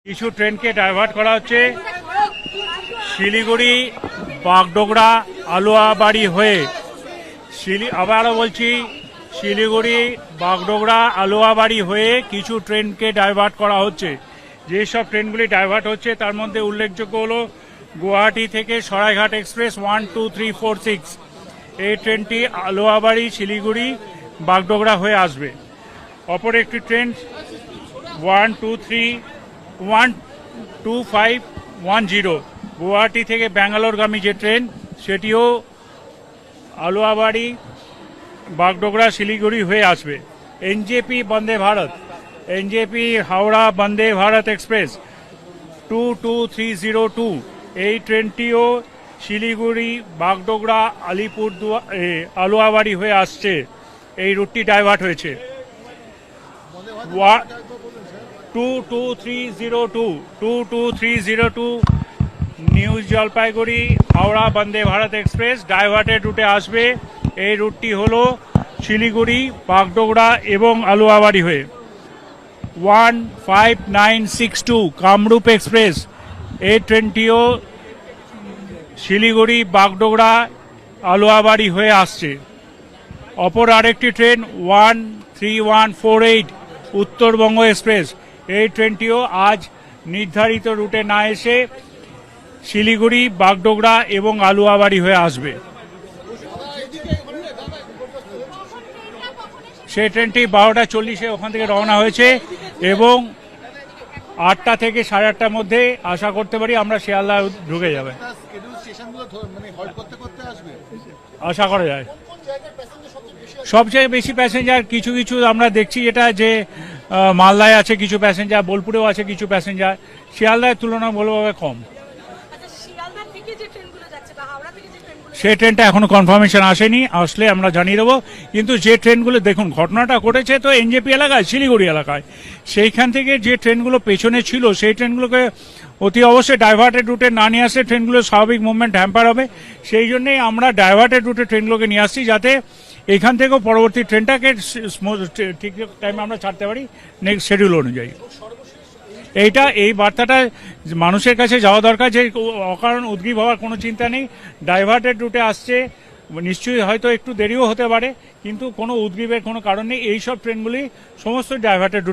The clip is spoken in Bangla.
কিছু ট্রেনকে ডাইভার্ট করা হচ্ছে শিলিগুড়ি বাগডোগরা আলুয়াবাড়ি হয়ে। আবারও বলছি, শিলিগুড়ি বাগডোগরা আলুয়াবাড়ি হয়ে কিছু ট্রেনকে ডাইভার্ট করা হচ্ছে। যেসব ট্রেনগুলি ডাইভার্ট হচ্ছে তার মধ্যে উল্লেখযোগ্য হল গুয়াহাটি থেকে সরাইঘাট এক্সপ্রেস 1, 2, 3, 4, 6। এই ট্রেনটি আলুয়াবাড়ি শিলিগুড়ি বাগডোগরা হয়ে আসবে। অপর একটি ট্রেন 12510 গুয়াহাটি থেকে ব্যাঙ্গালোরগামী যে ট্রেন, সেটিও আলুয়াবাড়ি বাগডোগরা শিলিগুড়ি হয়ে আসবে। NJP Vande Bharat, NJP Howrah Vande Bharat express 22302, এই ট্রেনটিও শিলিগুড়ি বাগডোগরা আলিপুরদুয়ার আলুয়াবাড়ি হয়ে আসছে। এই রুটটি ডাইভার্ট হয়েছে। 22302 new Jalpaiguri Howrah Vande Bharat express diverted রুটে আসবে। এই রুটটি হল শিলিগুড়ি বাগডোগরা এবং আলুয়াবাড়ি হয়ে। 15962 কামরূপ এক্সপ্রেস, এই ট্রেনটিও শিলিগুড়ি বাগডোগরা আলুয়াবাড়ি হয়ে আসছে। অপর আরেকটি ট্রেন 13148 উত্তরবঙ্গ এক্সপ্রেস, এই ট্রেনটিও আজ নির্ধারিত রুটে না এসে শিলিগুড়ি বাগডোগরা এবং আলুয়াবাড়ি হয়ে আসবে। সেই ট্রেনটি 12:40 ওখান থেকে রওনা হয়েছে এবং 8টা থেকে 8:30টার মধ্যে আশা করতে পারি আমরা শিয়ালদা ঢুকে যাবে, আশা করা যায়। সবচেয়ে বেশি প্যাসেঞ্জার কিছু কিছু আমরা দেখছি যেটা যে মালদায় আছে কিছু প্যাসেঞ্জার, বোলপুরেও আছে কিছু প্যাসেঞ্জার, শিয়ালদায় তুলনামূলকভাবে কম। সেই ট্রেনটা এখনো কনফার্মেশন আসেনি, আসলে আমরা জানিয়ে দেবো। কিন্তু যে ট্রেনগুলো দেখুন, ঘটনাটা ঘটেছে তো এনজেপি এলাকায়, শিলিগুড়ি এলাকায়। সেইখান থেকে যে ট্রেনগুলো পেছনে ছিল সেই ট্রেনগুলোকে অতি অবশ্যই ডাইভার্টেড রুটে না নিয়ে আসলে ট্রেনগুলোর স্বাভাবিক মুভমেন্ট হ্যাম্পার হবে। সেই জন্যই আমরা ডাইভার্টেড রুটে ট্রেনগুলোকে নিয়ে আসছি, যাতে এখান থেকেও পরবর্তী ট্রেনটাকে ঠিক টাইমে আমরা ছাড়তে পারি নেক্সট শিডিউল অনুযায়ী। এই বার্তাটা মানুষের কাছে যাওয়া দরকার যে অকারণ উদ্গ্রীব হওয়ার কোনো চিন্তা নেই। ডাইভার্টেড রুটে আসছে, নিশ্চয়ই হয়তো একটু দেরিও হতে পারে, কিন্তু কোনো উদ্গ্রীবের কোনো কারণ নেই। এইসব ট্রেনগুলি সমস্ত ডাইভার্টেড রুটে